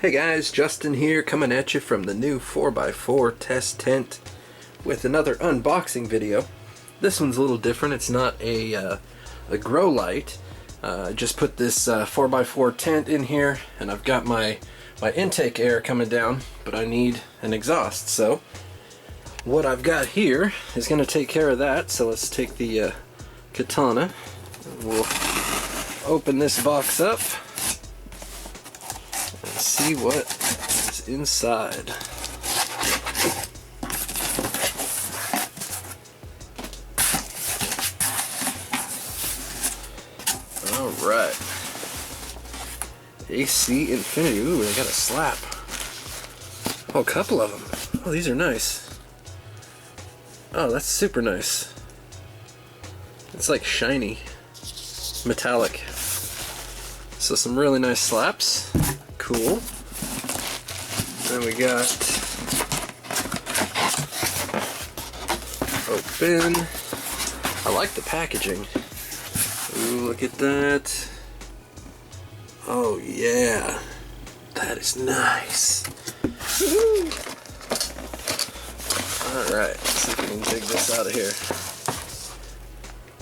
Hey guys, Justin here, coming at you from the new 4x4 test tent with another unboxing video. This one's a little different. It's not a grow light. I just put this 4x4 tent in here, and I've got my intake air coming down, but I need an exhaust. So what I've got here is going to take care of that. So let's take the katana. We'll open this box up. See what is inside. Alright. AC Infinity. Ooh, I got a slap. Oh, a couple of them. Oh, these are nice. Oh, that's super nice. It's like shiny. Metallic. So some really nice slaps. Cool. Then we got open. I like the packaging. Ooh, look at that. Oh yeah, that is nice. Alright, let's see if we can dig this out of here.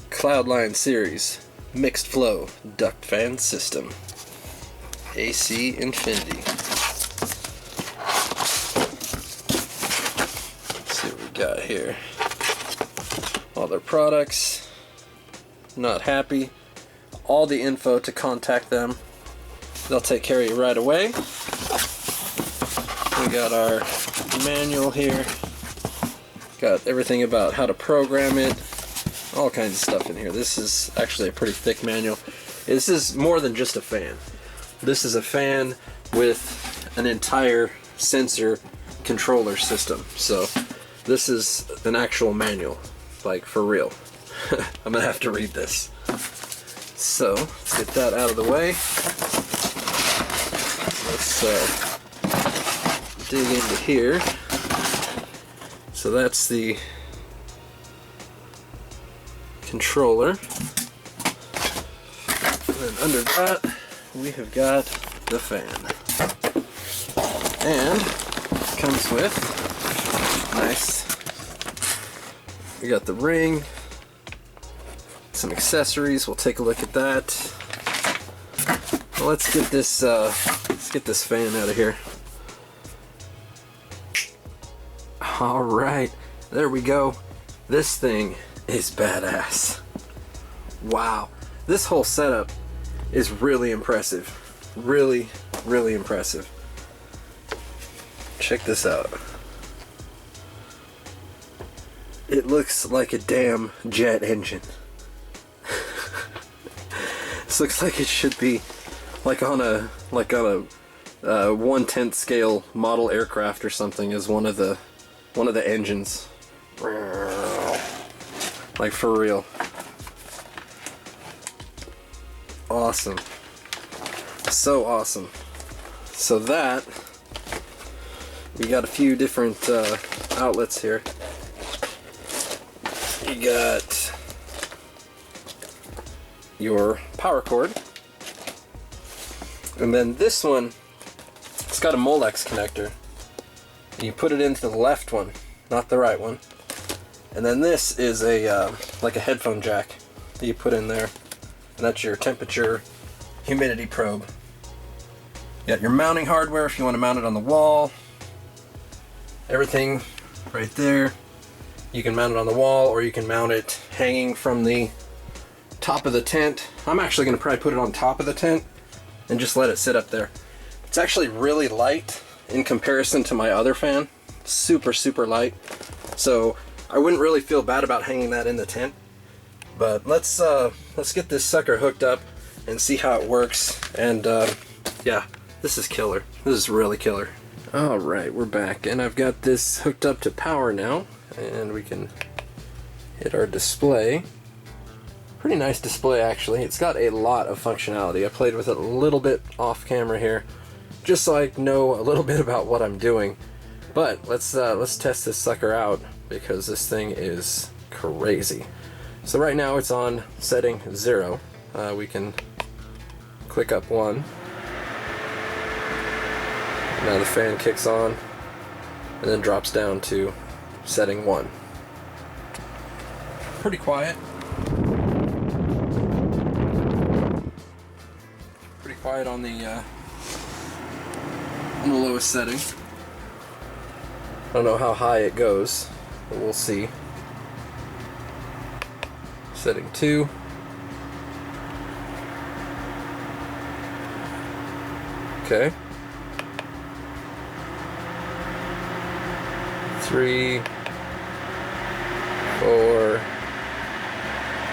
Cloudline series mixed flow duct fan system. AC Infinity. Let's see what we got here. All their products. Not happy. All the info to contact them. They'll take care of you right away. We got our manual here. Got everything about how to program it. All kinds of stuff in here. This is actually a pretty thick manual. This is more than just a fan. This is a fan with an entire sensor controller system. So this is an actual manual, like for real. I'm gonna have to read this. So let's get that out of the way. Let's dig into here. So that's the controller. And then under that we have got the fan, and it comes with nice. We got the ring, some accessories. We'll take a look at that. Well, let's get this fan out of here. All right, there we go. This thing is badass. Wow, this whole setup is really impressive. Really, really impressive. Check this out. It looks like a damn jet engine. This looks like it should be like on a 1/10 scale model aircraft or something as one of the engines. Like for real. Awesome. So awesome. So that, we got a few different outlets here. You got your power cord, and then this one, it's got a Molex connector. You put it into the left one, not the right one. And then this is a like a headphone jack that you put in there. And that's your temperature humidity probe. You got your mounting hardware if you want to mount it on the wall. Everything right there. You can mount it on the wall, or you can mount it hanging from the top of the tent. I'm actually going to probably put it on top of the tent and just let it sit up there. It's actually really light in comparison to my other fan. Super, super light. So I wouldn't really feel bad about hanging that in the tent. But let's get this sucker hooked up and see how it works. And yeah, this is killer. This is really killer. Alright, we're back, and I've got this hooked up to power now, and we can hit our display. Pretty nice display actually. It's got a lot of functionality. I played with it a little bit off camera here, just so I know a little bit about what I'm doing. But let's test this sucker out, because this thing is crazy. So right now it's on setting 0. We can click up 1. Now the fan kicks on and then drops down to setting 1. Pretty quiet. Pretty quiet on the lowest setting. I don't know how high it goes, but we'll see. Setting 2. Okay. 3, 4.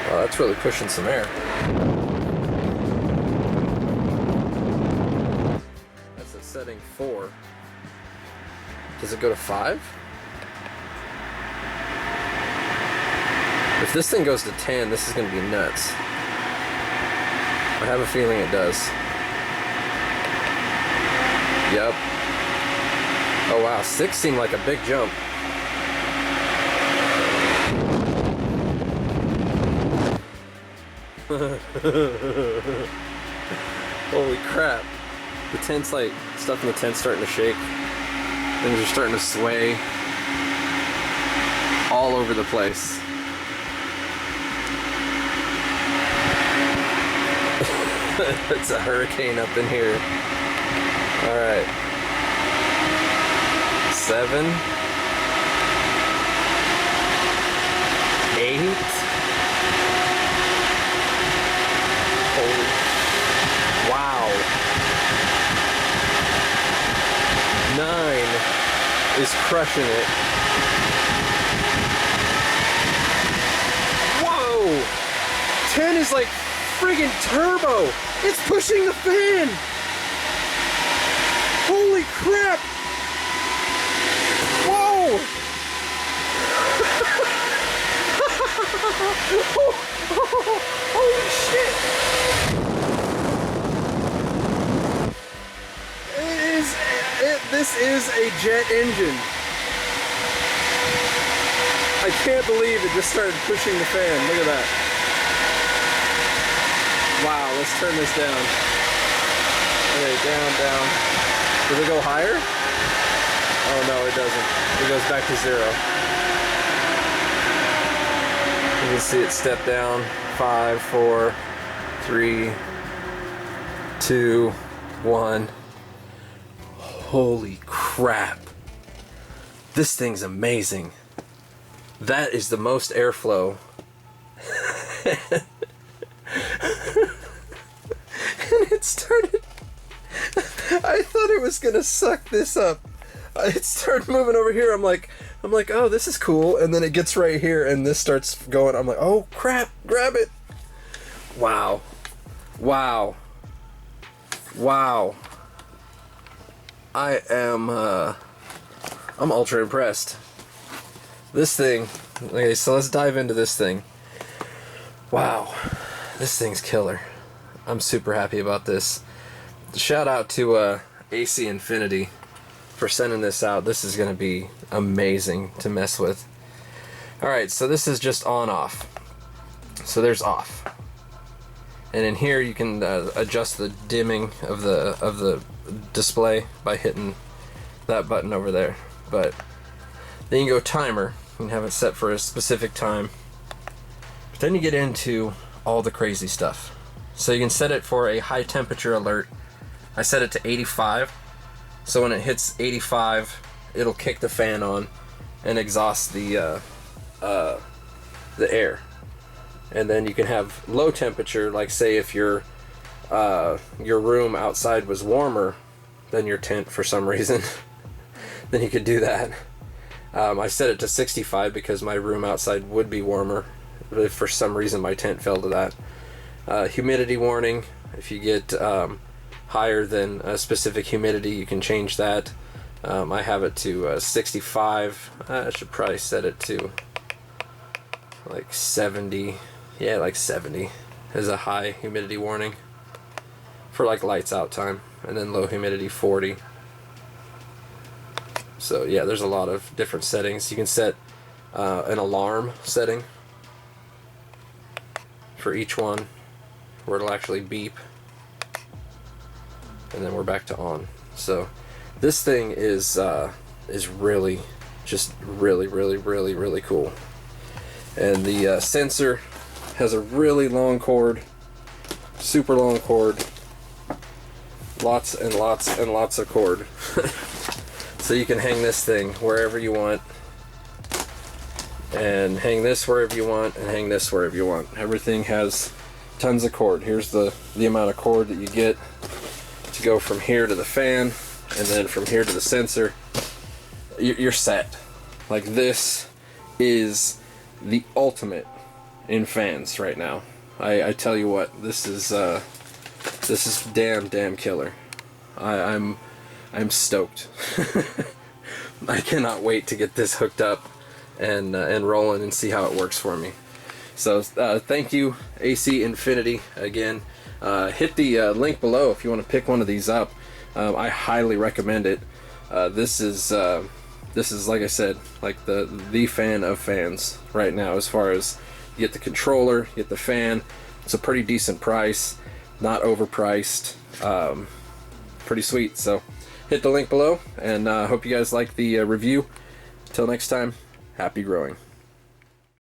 Wow, that's really pushing some air. That's at setting 4. Does it go to 5? If this thing goes to 10, this is going to be nuts. I have a feeling it does. Yep. Oh wow, 6 seemed like a big jump. Holy crap. The tent's like, stuff in the tent's starting to shake. Things are starting to sway all over the place. It's a hurricane up in here. Alright. 7. 8. Holy. Wow. 9 is crushing it. Whoa! 10 is like friggin' turbo! It's pushing the fan! Holy crap! Whoa! Holy shit! This is a jet engine. I can't believe it just started pushing the fan. Look at that. Wow, let's turn this down. Okay, down, down. Does it go higher? Oh no, it doesn't. It goes back to 0. You can see it step down. 5, 4, 3, 2, 1. Holy crap. This thing's amazing. That is the most airflow. And it started... I thought it was gonna suck this up. It started moving over here. I'm like, oh, this is cool. And then it gets right here and this starts going. I'm like, oh crap, grab it. Wow. Wow. Wow. I'm ultra impressed. This thing, okay, so let's dive into this thing. Wow. This thing's killer. I'm super happy about this. Shout out to AC Infinity for sending this out. This is going to be amazing to mess with. Alright, so this is just on off. So there's off. And in here you can adjust the dimming of the display by hitting that button over there. But then you go timer. You can have it set for a specific time. But then you get into all the crazy stuff. So you can set it for a high temperature alert. I set it to 85. So when it hits 85, it'll kick the fan on and exhaust the air. And then you can have low temperature, like say if your room outside was warmer than your tent for some reason, then you could do that. I set it to 65 because my room outside would be warmer, but if for some reason my tent fell to that. Humidity warning, if you get higher than a specific humidity, you can change that. I have it to 65. I should probably set it to like 70. Yeah, like 70 is a high humidity warning for like lights out time, and then low humidity 40. So yeah, there's a lot of different settings. You can set an alarm setting for each one where it'll actually beep, and then we're back to on. So This thing is really, just really cool. And the sensor has a really long cord, super long cord, lots and lots and lots of cord. So you can hang this thing wherever you want, and hang this wherever you want, and hang this wherever you want. Everything has tons of cord. Here's the amount of cord that you get to go from here to the fan, and then from here to the sensor. You're set. Like, this is the ultimate in fans right now. I tell you what, this is damn killer. I'm stoked. I cannot wait to get this hooked up and rolling and see how it works for me. So thank you, AC Infinity, again. Hit the link below if you want to pick one of these up. I highly recommend it. This is like I said, like the fan of fans right now. As far as, you get the controller, you get the fan. It's a pretty decent price, not overpriced. Pretty sweet. So hit the link below, and hope you guys like the review. Till next time, happy growing.